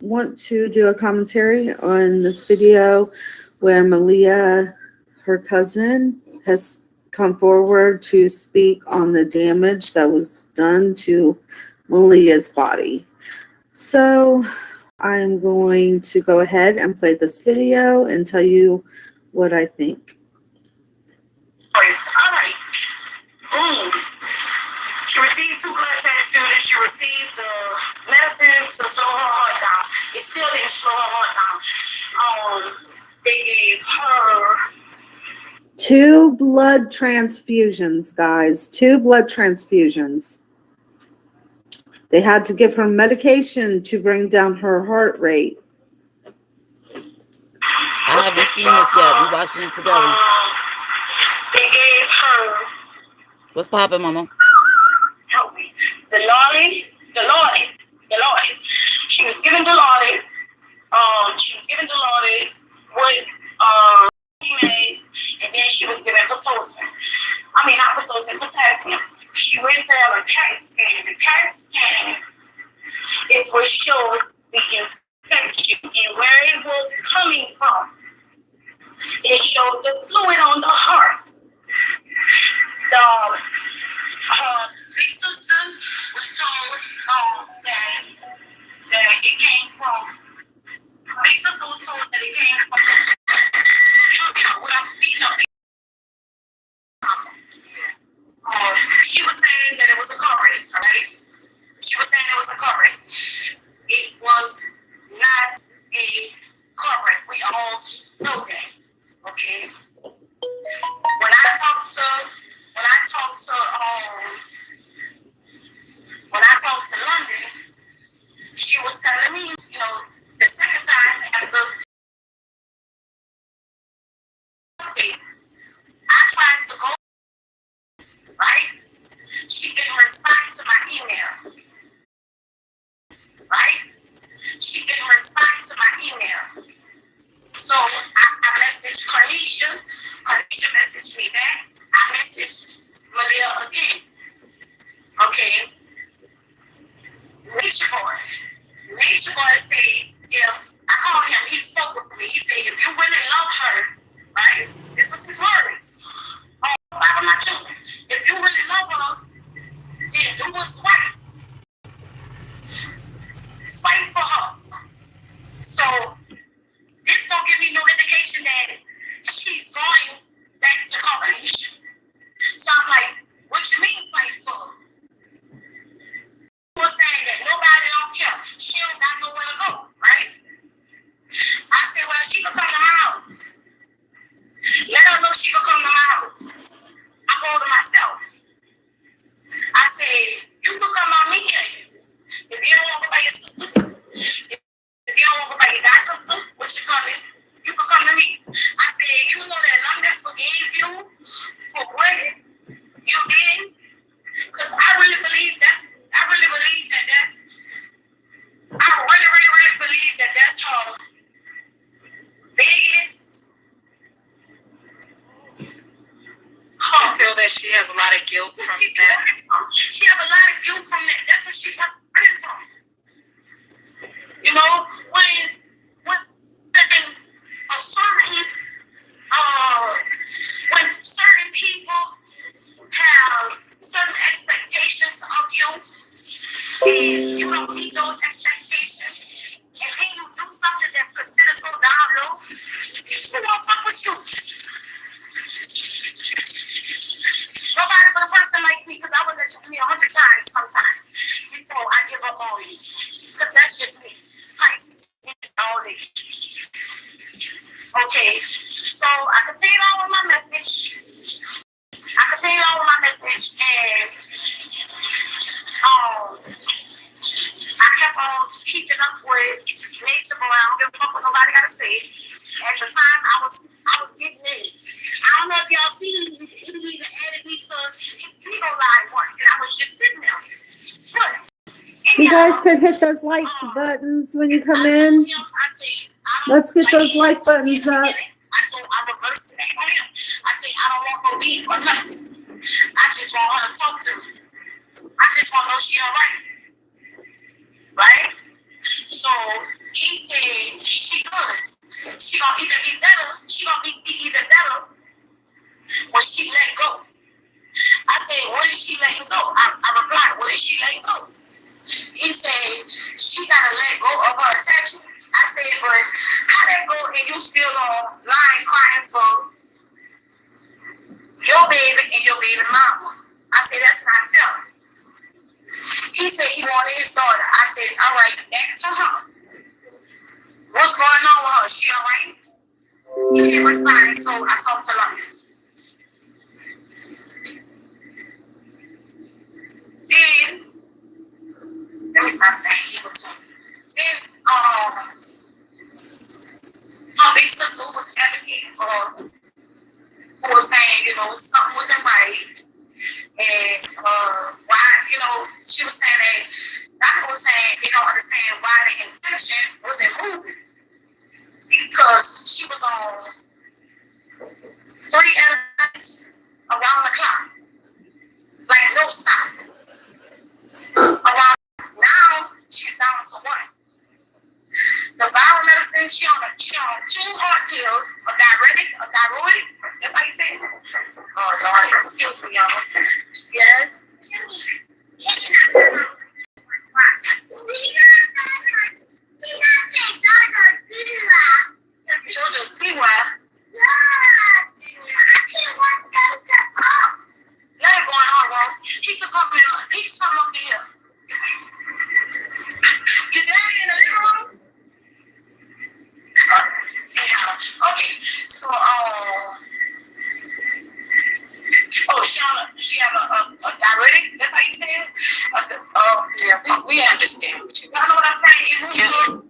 want to do a commentary on this video where Malia, her cousin, has come forward to speak on the damage that was done to Malia'S body. So I'm going to go ahead and play this video and tell you what I think. All right. Boom. She received 2 blood transfusions. She received the medicine to slow her heart down. It still didn't slow her heart down. They gave her 2 blood transfusions, guys. 2 blood transfusions. They had to give her medication to bring down her heart rate. I haven't seen this yet. We watching it together. They gave her. What's poppin', Mama? Help me. The Lolly. She was given the Lolly. With teammates, and then she was given Pitocin. Not Pitocin, potassium. She went to have a CAT scan. The CAT scan is what showed the infection and where it was coming from. It showed the fluid on the heart. Her big sister was told that it came from. Big sister was told that it came from. She was saying that it was a car wreck, right? She was saying it was a car wreck. It was not a car wreck. We all know that. Okay. When I talked to London, she was telling me, the second time after I tried to go, right? She didn't respond to my email. Right? She didn't respond to my email. So I messaged Carnisha. Carnisha messaged me back. I messaged Malia again. Okay. Natureboy said, if I called him, he spoke with me. He said, if you really love her, right? This was his words. About my children. If you really love her, then do what's right. Fight for her. So this don't give me no indication that she's going back to Carnisha. So I'm like, what you mean fight for her? Was saying that nobody don't care. She don't got nowhere to go, right? I said, well, she could come to my house. Let her know she could come to my house. I go to myself. I said, you could come on me here. If you don't want to go by your sisters, if you don't want to go by your god sister, which is coming, you could come to me. I said, you know that London forgave you for what you did? Because I really believe that's her biggest. I feel that she has a lot of guilt from that. She has a lot of guilt from that. That's what she running from. When certain people have certain expectations of you, and you don't meet those expectations, and then you do something that's considered so down low, who won't fuck with you? Nobody but a person like me, because I would let you do me 100 times sometimes before I give up on you. Because that's just me. Pisces all day. Okay, so I continued on with my message. And I kept on keeping up with nature around. I don't give a fuck what nobody got to say. At the time, I was getting in. I don't know if y'all seen me. He even added me to Vigo Live once, and I was just sitting there. But You guys could hit those like buttons when you come in. Let's get those like buttons up. I reversed it on him. I said, I don't want no beef or nothing. I just want her to talk to me. I just want to know she all right. Right? So he said she good. She gonna even be better. She gonna be even better when she let go. I said, what is she letting go? I replied, what is she letting go? He said, she gotta let go of her attachments. I said, but how that go and you still online crying for your baby and your baby mama? I said, that's not fair. He said he wanted his daughter. I said, all right, back to her. What's going on with her? She all right? He didn't respond, so I talked to her. Then, let me stop saying evil to him. Then, my big sister was advocating for her, who was saying, something wasn't right. And why, she was saying that doctor was saying they don't understand why the infection wasn't moving. Because she was on 3 antibiotics around the clock. Like no stop. Around now, she's down to 1. The viral medicine, she on 2 hard pills, a diuretic, that's how you say it. Oh, Lord, excuse me, y'all. Yes. Children, see why. Let it go on, bro. He could come in, he something up here. Your daddy in the living room? Okay, so, she have a diuretic, that's how you say it? Yeah, we understand what you mean. I know what I'm saying, it moves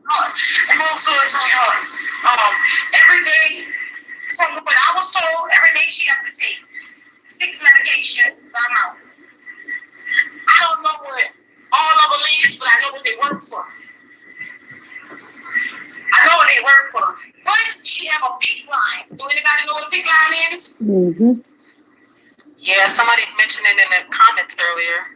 hard. It moves really hard. Every day, from what I was told, every day she has to take 6 medications by mouth. I don't know what all of them is, but I know what they work for. But she have a PICC line. Do anybody know what a PICC line is? Mm-hmm. Yeah, somebody mentioned it in the comments earlier.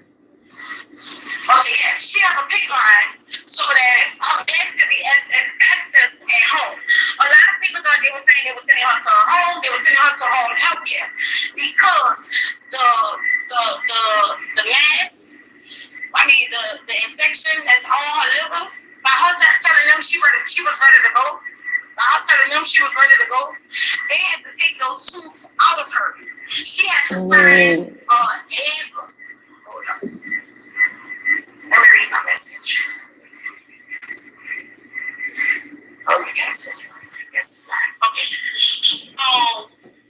Okay, yeah, she have a PICC line so that her meds can be accessed at home. A lot of people thought they were saying they were sending her to her home, they were sending her to home health care because the mass, the infection that's on her liver, by her telling them she was ready to go, they had to take those tubes out of her. She had to sign hold on. Let me read my message. Oh, you can't switch. Yes, okay.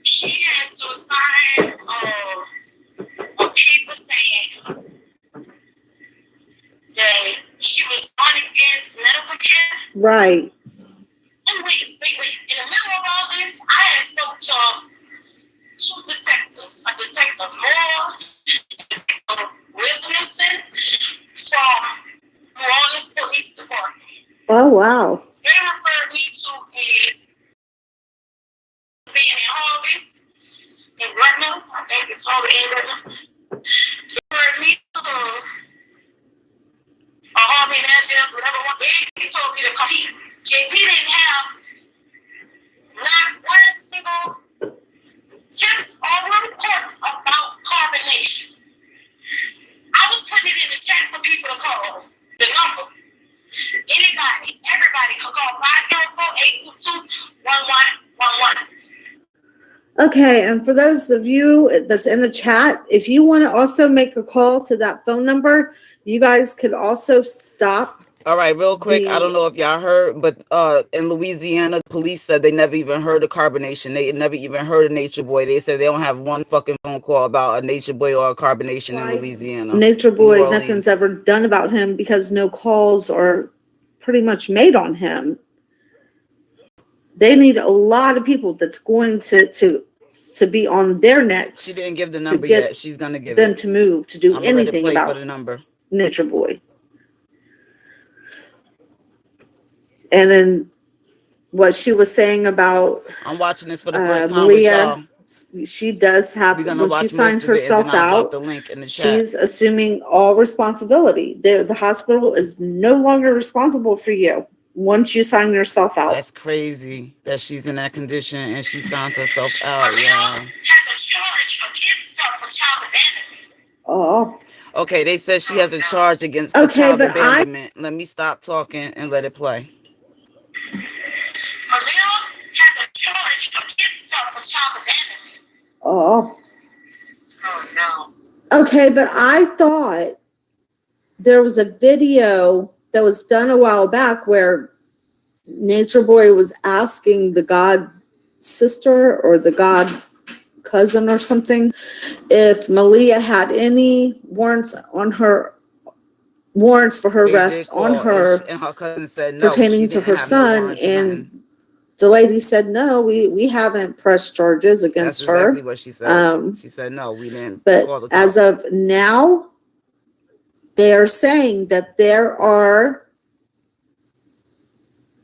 She had to sign a paper saying that she was on against medical care. Right. And wait. In the middle of all this, I had spoke to 2 detectives. A detective Moore, Williamson from New Orleans Police Department. Oh, wow. They referred me to a being in Harvey, in Gretna. I think it's Harvey in Gretna. They referred me to Harvey and Angels, whatever one. They told me to come here. JP didn't have not one single tips or reports about carbonation. I was putting it in the chat for people to call the number. Everybody could call 504-822-1111. Okay, and for those of you that's in the chat, if you want to also make a call to that phone number, you guys could also stop. All right, real quick. I don't know if y'all heard, but in Louisiana, police said they never even heard of carbonation. They never even heard of Natureboy. They said they don't have one fucking phone call about a Natureboy or a carbonation in Louisiana. Natureboy, nothing's ever done about him because no calls are pretty much made on him. They need a lot of people that's going to be on their necks. She didn't give the number yet. She's gonna give them to move to do anything play about for the number. Natureboy. And then what she was saying about I'm watching this for the first time with y'all. she does have, We're gonna when she watch signs most of it, and then herself I'll drop out, the link in the chat. she's assuming all responsibility. The hospital is no longer responsible for you once you sign yourself out. That's crazy that she's in that condition and she signs herself out. Malia Yeah. has a charge against her for child abandonment. Oh. Okay, they said she has a charge against for Okay, child but abandonment. Let me stop talking and let it play. Malia has a charge against her for child abandonment. Oh. Oh no. Okay, but I thought there was a video that was done a while back where Natureboy was asking the god sister or the god cousin or something if Malia had any warrants for her They arrest did on call, her and her cousin said no, pertaining she to didn't her have no son, warrants, and nothing. the lady said no, we haven't pressed charges against That's exactly her. what she said. She said no, we didn't call the But as cops. of now, they are saying that there are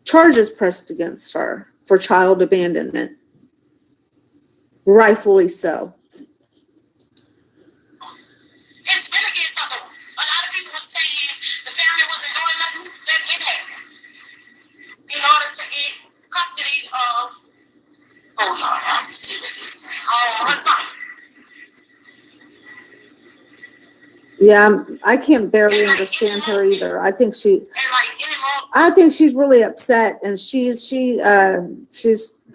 charges pressed against her for child abandonment. Rightfully so. It's been against her. A lot of people were saying the family wasn't doing nothing. They did that in order to get custody of, oh Lord, I see it. Her son. Yeah, I can't barely understand her either. I think And like she's really upset, and she's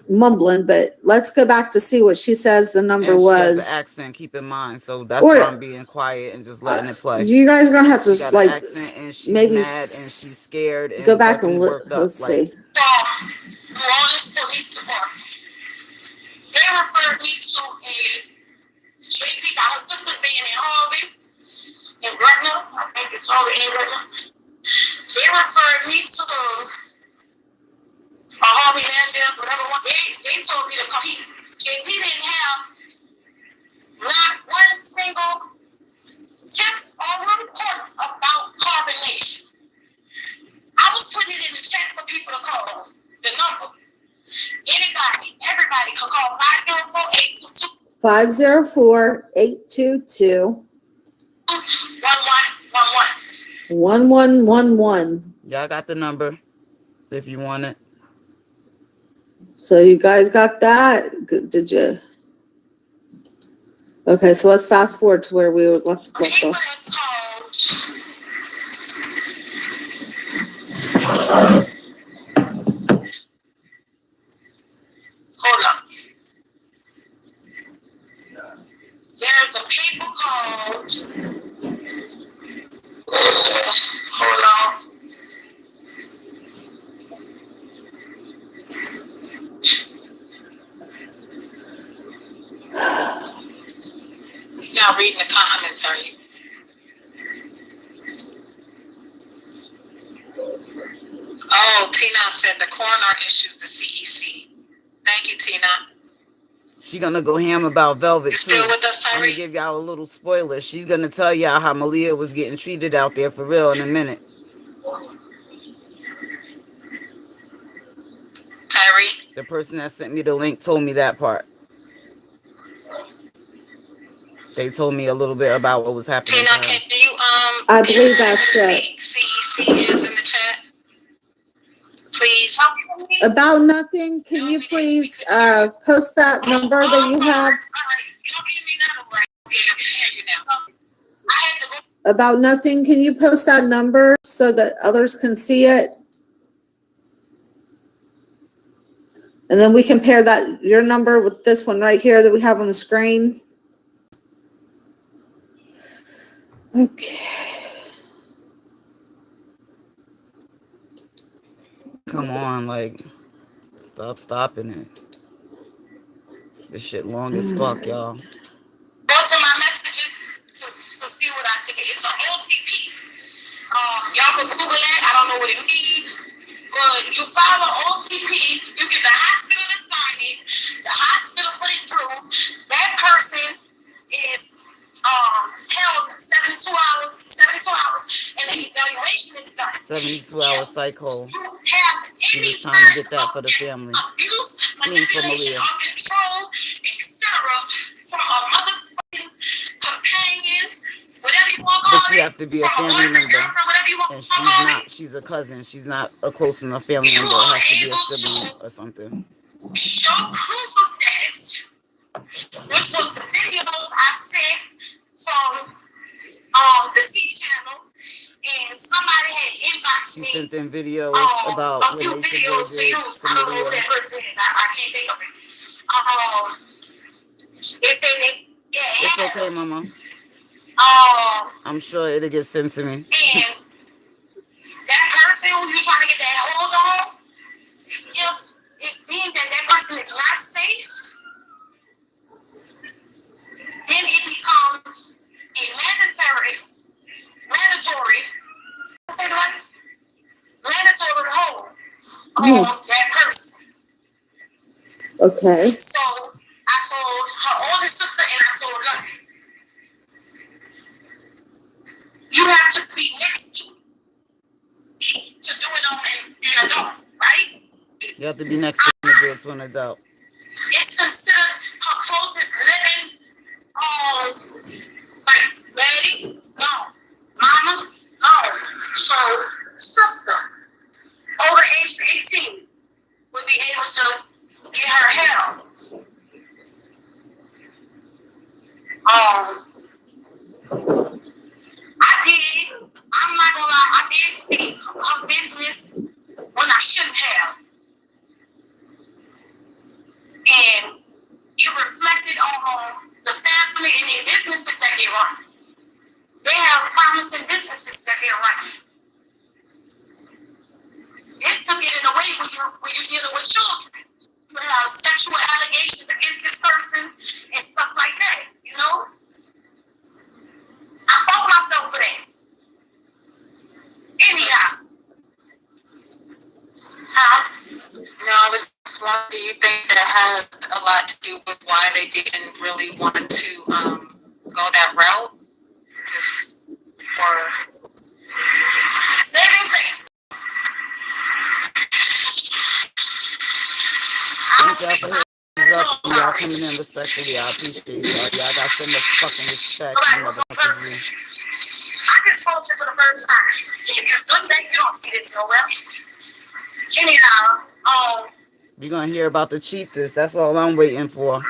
mumbling. But let's go back to see what she says the number And she has was. an accent, keep in mind. So that's why I'm being quiet and just letting it play. You guys are gonna have to She got like an accent, and she's maybe mad and she's scared and go back and worked up. let's see. New Orleans Police Department. They referred me to a JP, got her sister's being in Harvey, in Gretna. I think it's Harvey in Gretna. They referred me to the Harvey Malia'S, whatever one. They told me to come. JP didn't have not one single text or report about carbonation. I was putting it in the chat for people to call the number. Everybody can call 504-822 1111. Y'all got the number if you want it. So you guys got that? Did you? Okay, so let's fast forward to where we were left off. Hold up. There's a people called. Hold on. Y'all reading the comments, are you? Oh, Tina said the coroner issues the CEC. Thank you, Tina. She gonna go ham about Velvet You still too. with us, I'm gonna Tyree? give y'all a little spoiler. She's gonna tell y'all how Malia was getting treated out there for real in a minute. Tyree? The person that sent me the link told me that part. They told me a little bit about what was happening. Tina, can you I believe that's it. CEC is in the chat. Please. About Nothing, can you please post that number that you have? About Nothing, can you post that number so that others can see it? And then we compare that, your number with this one right here that we have on the screen. Okay. Come on, like, stop stopping it. This shit long as fuck, y'all. Go to my messages to see what I see. It's an OCP. Y'all can Google that. I don't know what it means. But you file an OCP, you get the hospital to sign it, the hospital put it through, that person is held 72 hours, and the evaluation is done. 72-hour cycle. You have She was trying to get that for the family. Abuse, Clean for manipulation, Malia. or control, etc. terror from a motherfucking companion, whatever you want to call But she it, have to be a from a family boyfriend, member. girlfriend, whatever you want And to she's call not. it. She's a cousin. She's not a close enough family You member. It are has to be a able sibling to or something. show proof of that, which was the videos I sent from the T channel, and somebody had inboxed She me sent in videos about a what few Nature Boy videos to did use. to I don't know who Malia. that person is. I can't think of it. They said they It's had okay, Mama. um I'm sure it'll get sent to me. and that person who you trying to get that hold on, if it's deemed that that person is not safe, then it becomes a mandatory, say the right, mandatory hold on that person. Okay. So I told her older sister and I told London, you have to be next to do it on an adult, right? You have to be next to him to do it to an adult. It's considered her closest living, like daddy, gone, mama, gone. So sister, over age 18, would be able to get her help. I'm not gonna lie, I did speak of business when I shouldn't have. And it reflected on the family and their businesses that they run. They have promising businesses that they're running. This took it in a way when you're dealing with children. You have sexual allegations against this person and stuff like that, you know? I fought myself for that. Anyhow. No, I was just wondering, do you think that has a lot to do with why they didn't really want to go that route? Just or Saving face. Thank y'all for hitting us up. Y'all coming in respectfully. I appreciate y'all. Y'all got so much fucking respect. You motherfuckers. I just told you for the first time. If you're doing that, you don't see this nowhere. Anyhow, You're gonna hear about the chiefess. That's all I'm waiting for.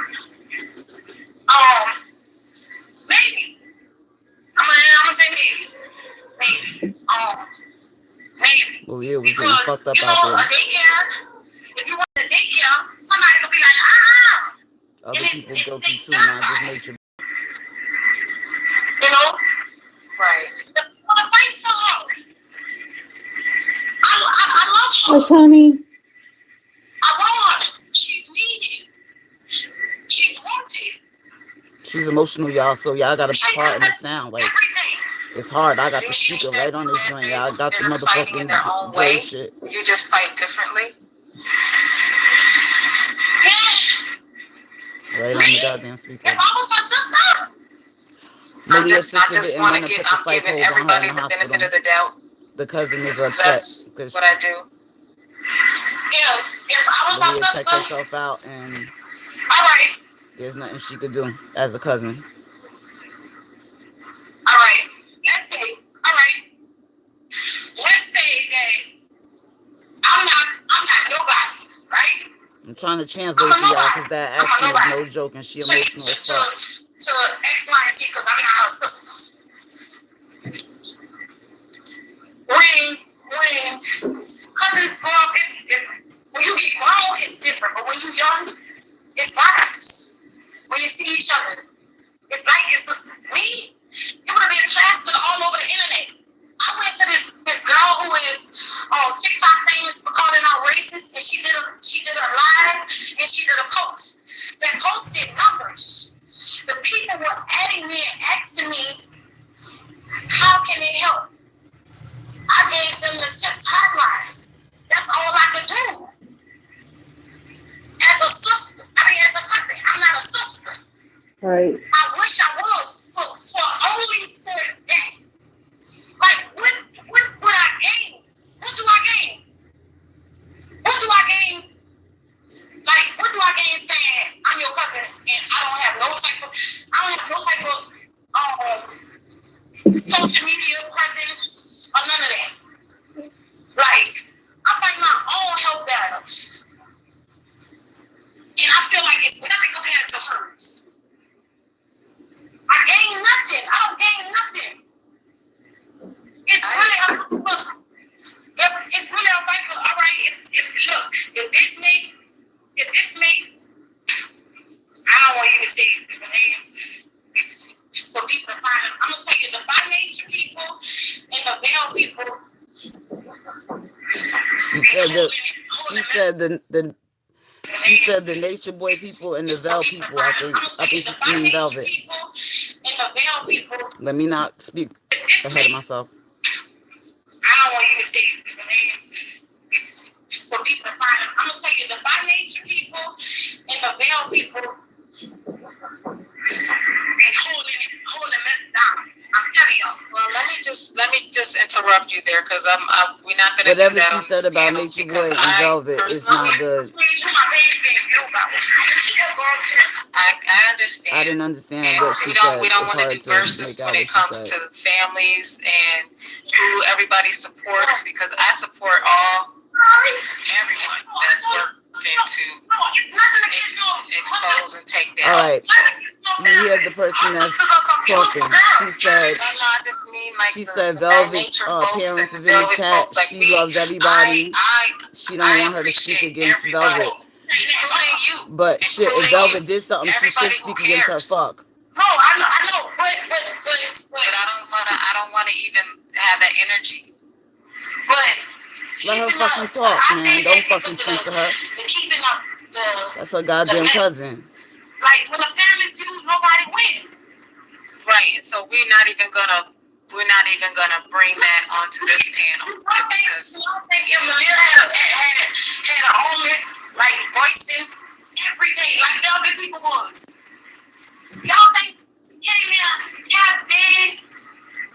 maybe. I'm gonna say maybe. Maybe. Well, yeah, it was getting Because, fucked up you know, out there. a daycare, if you want a daycare, somebody will be like, Other and people it's guilty too, done not just by. Nature. You know? right. The fight for her. I love her. Hi, Tony. I want her. She's needed. She's wanted. She's emotional, y'all, so y'all got a part in the sound. Like, Everything. it's hard. I got the speaker right on this joint. Y'all got the They're fighting in their motherfucking own Dre way. shit. You just fight differently. Yes. Right on the goddamn speaker. If I was her sister. Malia'S sister I just didn't want want to to give, put the I'm psych giving hold on her in everybody the the benefit hospital. of the doubt. The cousin is upset That's because what I do. If I was her Malia checked sister. herself out and All right. there's nothing she could do as a cousin. All right. Let's say. All right. Let's say that I'm not nobody, right? I'm trying to translate for y'all because that accent is no joke and she emotional as fuck. To X, Y, and Z because I'm not her sister. When cousins grow up, it's different. When you get grown, it's different. But when you're young, it's vibes. When you see each other, it's like your sisters. To me, it would have been plastered all over the internet. I went to this girl who is TikTok famous for calling out racist, and she did a live and she did a post. That post did numbers. The people were adding me and asking me, how can it help? I gave them the tips hotline. That's all I could do. As a sister, as a cousin, I'm not a sister. Right. I wish I was for only for that. Like, what would I gain? What do I gain? What do I gain? Like, what do I gain saying I'm your cousin and I don't have she said the she said the Nature Boy people and the Vel people. I think she's mean Velvet. Let me not speak ahead of myself. I don't want you to say it's for people to find them. I'm gonna tell you the by nature people and the veil people be holding us down. I'm telling you. Well, let me just interrupt you there because we're not gonna Whatever do that she on said this about panel Nature because Boy and Velvet is not good. I understand. I didn't understand and what she we said. don't It's want to hard do to verses make out when what it she comes said. to families and who everybody supports because I support everyone that's working to expose and take down. All right, you hear the person that's talking. She said Velvet's parents is in the chat. She loves everybody. She don't want her to speak against Velvet. But shit, if Velvet did something, she should speak against her. Fuck. No, I know, but I don't want to even have that energy. But let her fucking talk, man. Don't fucking censor her. Keeping up that's her goddamn cousin. Like when the family feud, nobody wins. Right. So we're not even gonna bring that onto this panel because I think if Malia had a moment like voicing every day, like the other people was. Y'all think big?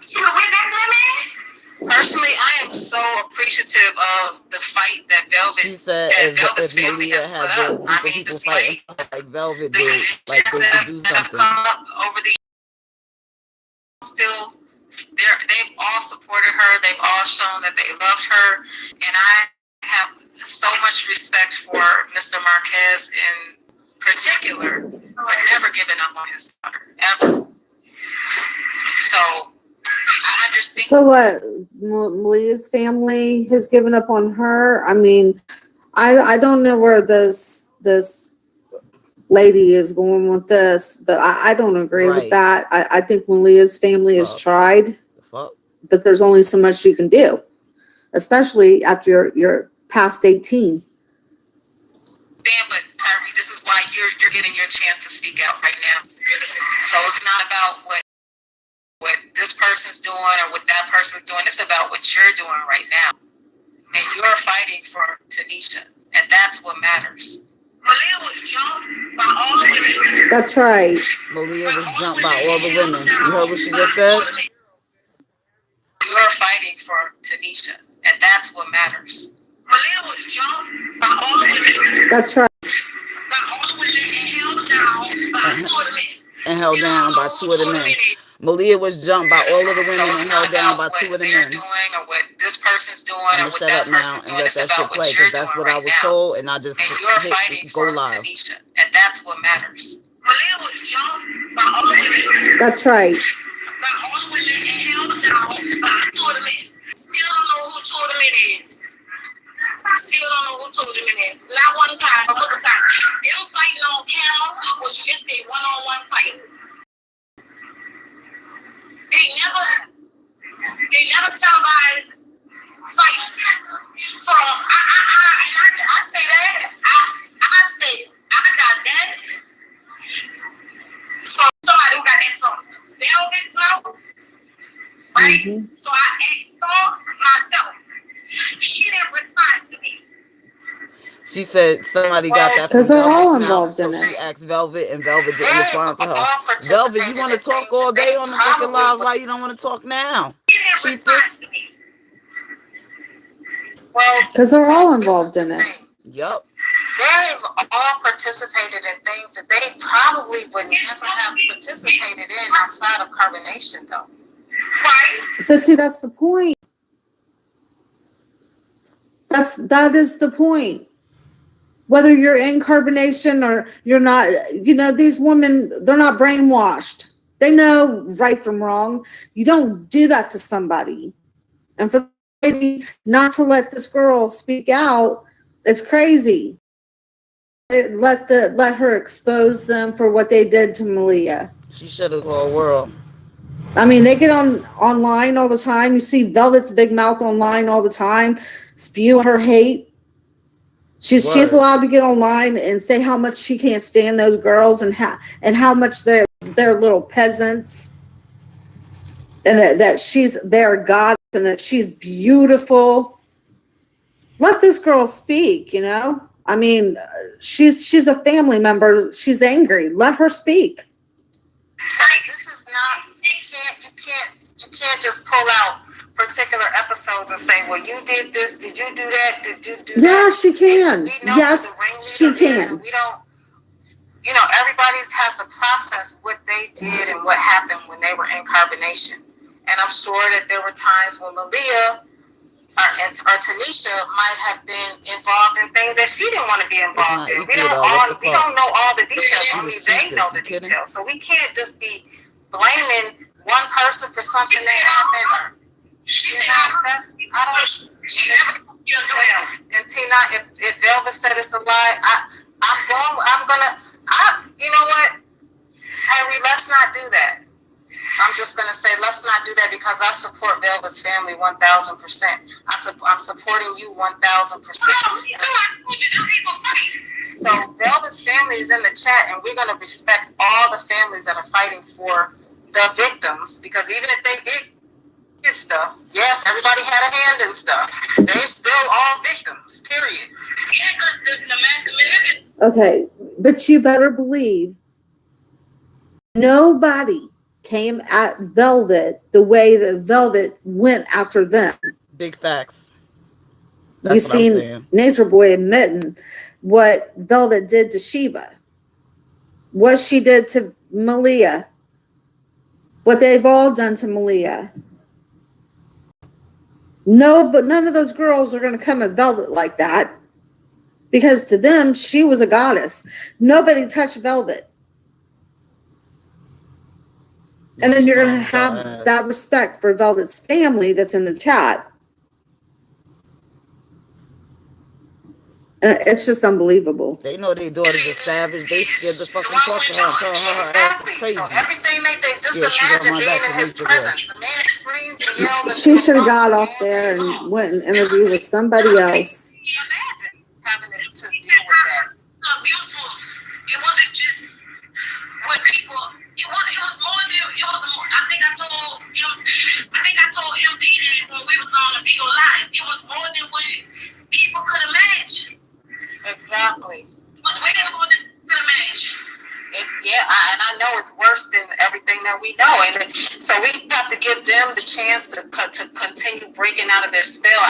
She would win that women? Personally, I am so appreciative of the fight that Velvet. She said if Malia had the group of people fighting like Velvet did, like they could do something. Over the still, they've all supported her. They've all shown that they love her, and I have so much respect for Mr. Marquez in particular, but never giving up on his daughter ever. So I understand. So what? Malia's family has given up on her. I mean, I don't know where this lady is going with this, but I don't agree with that. I think Malia's family has tried, but there's only so much you can do, especially after you're past 18. Damn, but Tyree, this is why you're getting your chance to speak out right now. So it's not about what this person's doing or what that person's doing. It's about what you're doing right now. And you're fighting for Tanisha. And that's what matters. Malia was jumped by all the women. That's right. Malia was jumped by all the women. You heard what she just said? You're fighting for Tanisha. And that's what matters. Malia was jumped by all the women. That's right. By all the women and held down by two of the men. And held down by two of the men. Malia was jumped by all of the women and held down by two of the men. Doing or what this person's doing I'm or what shut that up now person's and doing. let It's that about shit play what you're because that's doing what I right was now. told and I just And you're fighting hit go for live. Tanisha, and that's what matters. Malia was jumped by all the women. That's right. By all the women and held down by two of the men. Still don't know who two of the men is. Still don't know who two of the men is. Not one time, but another time. Them fighting on camera was just a one-on-one fight. They never televised fights. So I say that. I say I got that. So somebody who got that from Velvet's mouth, right? Mm-hmm. So I asked her myself. She didn't respond to me. She said somebody got that from because they're all Velvet's mouth, involved in so she it. asked Velvet, and Velvet didn't respond to her. Velvet, you want to talk all day on the fucking live? Why you don't want to talk now? She didn't Keep respond this. to me. Well, Because they're all involved in it. Yup. They've all participated in things that they probably would never have participated in outside of carbonation, though. Right? But see, that's the point. That is the point. Whether you're in carbonation or you're not, these women, they're not brainwashed. They know right from wrong. You don't do that to somebody. And for the lady not to let this girl speak out, it's crazy. Let her expose them for what they did to Malia. She should have called world. I mean, they get online all the time. You see Velvet's big mouth online all the time, spewing her hate. She's Word. allowed to get online and say how much she can't stand those girls and how much they're little peasants, and that she's their god and that she's beautiful. Let this girl speak, you know? I mean, she's a family member. She's angry. Let her speak. This is not, you can't just pull out particular episodes and say, well, you did this, did you do that, did you do that? Yeah, she can. Yes, she can. We don't, you know, everybody has to process what they did and what happened when they were in carbonation. And I'm sure that there were times when Malia or Tanisha might have been involved in things that she didn't want to be involved in. We don't know all the details. Only they know the details. So we can't just be blaming one person for something that happened. And Tina, if Velvet said it's a lie, you know what, Harry, let's not do that. I'm just going to say, let's not do that, because I support Velvet's family 1,000%. I'm supporting you 1,000%. So Velvet's family is in the chat, and we're going to respect all the families that are fighting for the victims, because even if they did stuff, yes, everybody had a hand in stuff. They're still all victims, period. Okay, but you better believe nobody came at Velvet the way that Velvet went after them. Big facts. You've seen Natureboy admitting what Velvet did to Sheba, what she did to Malia, what they've all done to Malia. No, but none of those girls are going to come at Velvet like that, because to them, she was a goddess. Nobody touched Velvet. And then you're going to have that respect for Velvet's family that's in the chat. It's just unbelievable. They know their daughter's a savage. They scared the fucking fuck out of her. Her ass is crazy. So everything they just imagine being in his presence. The man screams and yells. She should have got off there and went and interviewed with somebody else. Imagine having to deal with that. Beautiful. It wasn't just when people. It was more than. It was more. I think I told MP that when we was on the Beagle Live. It was more than what people could imagine. Exactly. What's way more than you could imagine. And I know it's worse than everything that we know, and so we have to give them the chance to continue breaking out of their spell.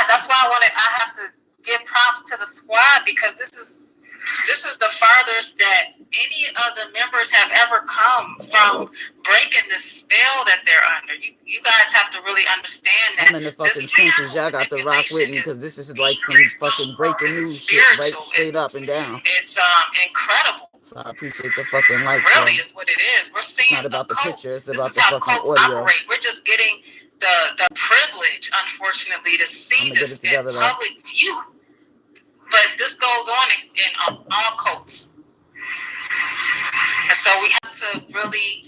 That's why I have to give props to the squad, because this is the farthest that any of the members have ever come from breaking the spell that they're under. You guys have to really understand that. I'm in the fucking trenches. Y'all got to rock with me, because this is like some fucking breaking news shit, right straight up and down. It's incredible. So I appreciate the fucking like. Really is what it is. We're seeing it's not about the picture. It's about the fucking audio. Operate. We're just getting the privilege, unfortunately, to see this in public view. But this goes on in all cults. And so we have to really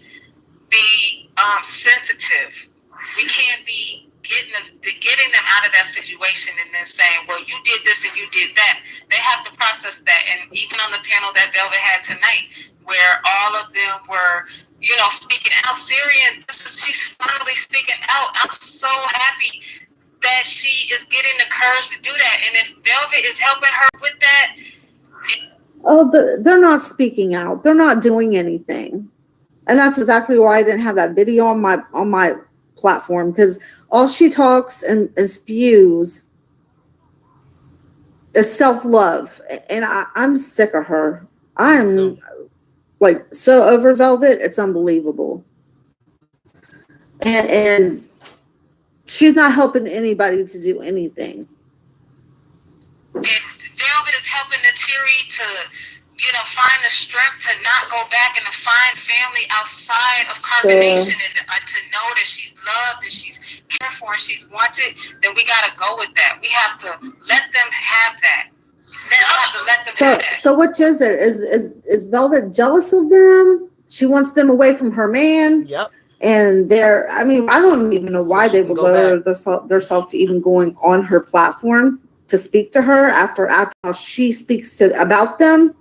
be sensitive. We can't be getting them out of that situation and then saying, well, you did this and you did that. They have to process that. And even on the panel that Velvet had tonight, where all of them were, you know, speaking out, Syrian, she's finally speaking out. I'm so happy that she is getting the courage to do that. And if Velvet is helping her with that. They're not speaking out. They're not doing anything. And that's exactly why I didn't have that video on my platform, because all she talks and spews is self-love. And I'm sick of her. I'm like so over Velvet. It's unbelievable. And she's not helping anybody to do anything. Velvet is helping Natiri to, you know, find the strength to not go back and to find family outside of carbonation, and to know that she's loved and she's cared for and she's wanted. Then we got to go with that. We have to let them have that. So which is it? Is Velvet jealous of them? She wants them away from her man. Yep. And I don't even know why they would lower themselves to even going on her platform to speak to her after how she speaks about them,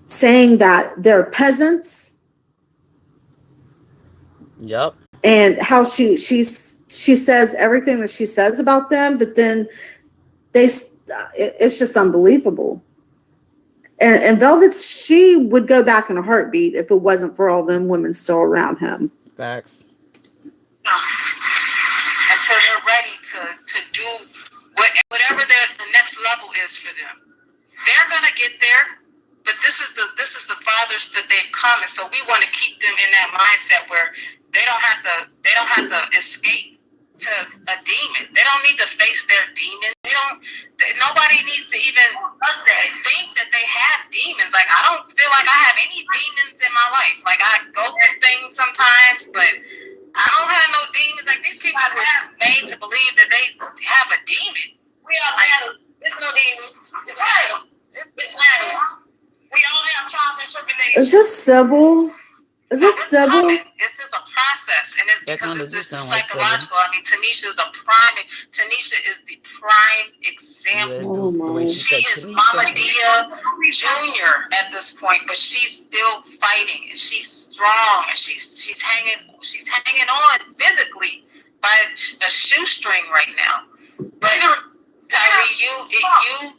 saying that they're peasants. Yep. And how she says everything that she says about them, but then it's just unbelievable. And Velvet, she would go back in a heartbeat if it wasn't for all them women still around him. Facts. Until they're ready to do whatever the next level is for them. They're gonna get there, but this is the farthest that they've come, and so we want to keep them in that mindset where they don't have to escape to a demon. They don't need to face their demon. Nobody needs to even think that they have demons. Like, I don't feel like I have any demons in my life. Like, I go through things sometimes, but I don't have no demons. Like, these people were made to believe that they have a demon. We all have, it's no demons. It's right. It's natural. We all have trials and tribulations. Is this Sybil? Is this Sybil? It's just a process, and it's because it's just psychological. Like I mean, Tanisha is the prime example. Oh, She is Mama Dia Jr. at this point, but she's still fighting, and she's strong, and she's hanging on physically by a shoestring right now. But Tyree, you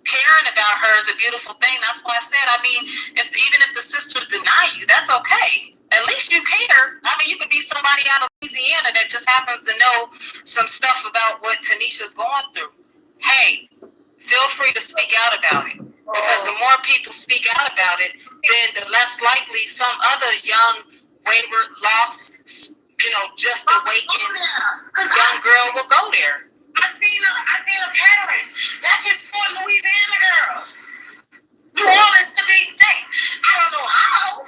caring about her is a beautiful thing. That's why I said, I mean, even if the sisters deny you, that's okay. At least you care. I mean, you could be somebody out of Louisiana that just happens to know some stuff about what Tanisha's going through. Hey, feel free to speak out about it. Because the more people speak out about it, then the less likely some other young, wayward, lost, just awakened young girl will go there. I seen a pattern. That's just for Louisiana girls. New Orleans to be safe. I don't know how,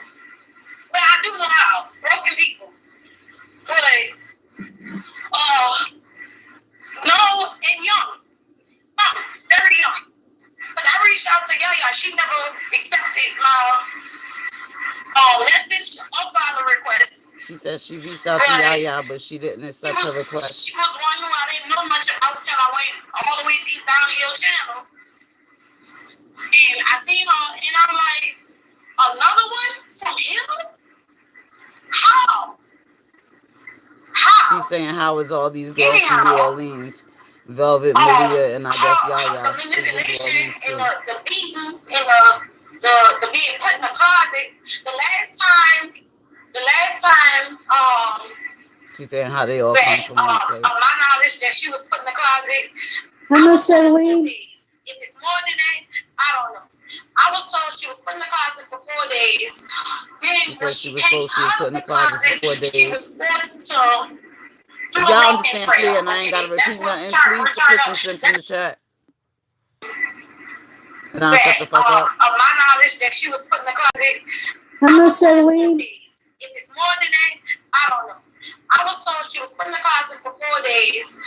but I do know how. Broken people. But no, and young. Very young. Because I reached out to Yaya. She never accepted my message or follow request. She said she reached out to Yaya, but she didn't accept her request. She was one who I didn't know much about until I went all the way deep down to your channel. And I seen her, and I'm like, another one from him? How? She's saying, how is all these girls from New Orleans? Velvet, Malia, and I guess Yaya. The manipulation and the beatings and the being put in the closet. The last time, she's saying how they all come from one place. My knowledge that she was put in the closet. Hello, Celine. If it's more than that, I don't know. I was told she was put in the closet for 4 days. Then when she came out of the closet, she was forced to do the Y'all walking understand, trail. clear, and I ain't gotta repeat nothing. Please put some shit in the chat. And I'll shut the fuck up. Of my knowledge that she was put in the closet. Hello, Celine. If it's more than that, I don't know. I was told she was put in the closet for 4 days.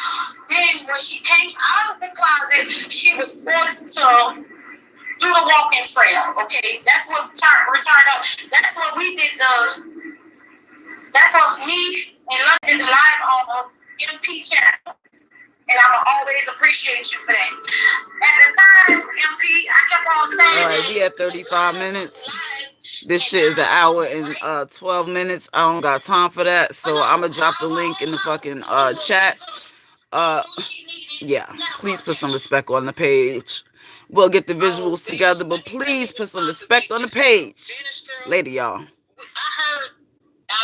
Then when she came out of the closet, she was forced to do the walking trail. Okay, that's what returned up. That's what we did. That's what me and London did live on the MP channel. And I will always appreciate you for that. At the time, MP, I kept on saying. All right, we at 35 minutes. This shit is an hour and 12 minutes. I don't got time for that. So I'm going to drop the link in the fucking chat. Yeah, please put some respect on the page. We'll get the visuals together, but please put some respect on the page. Later, y'all.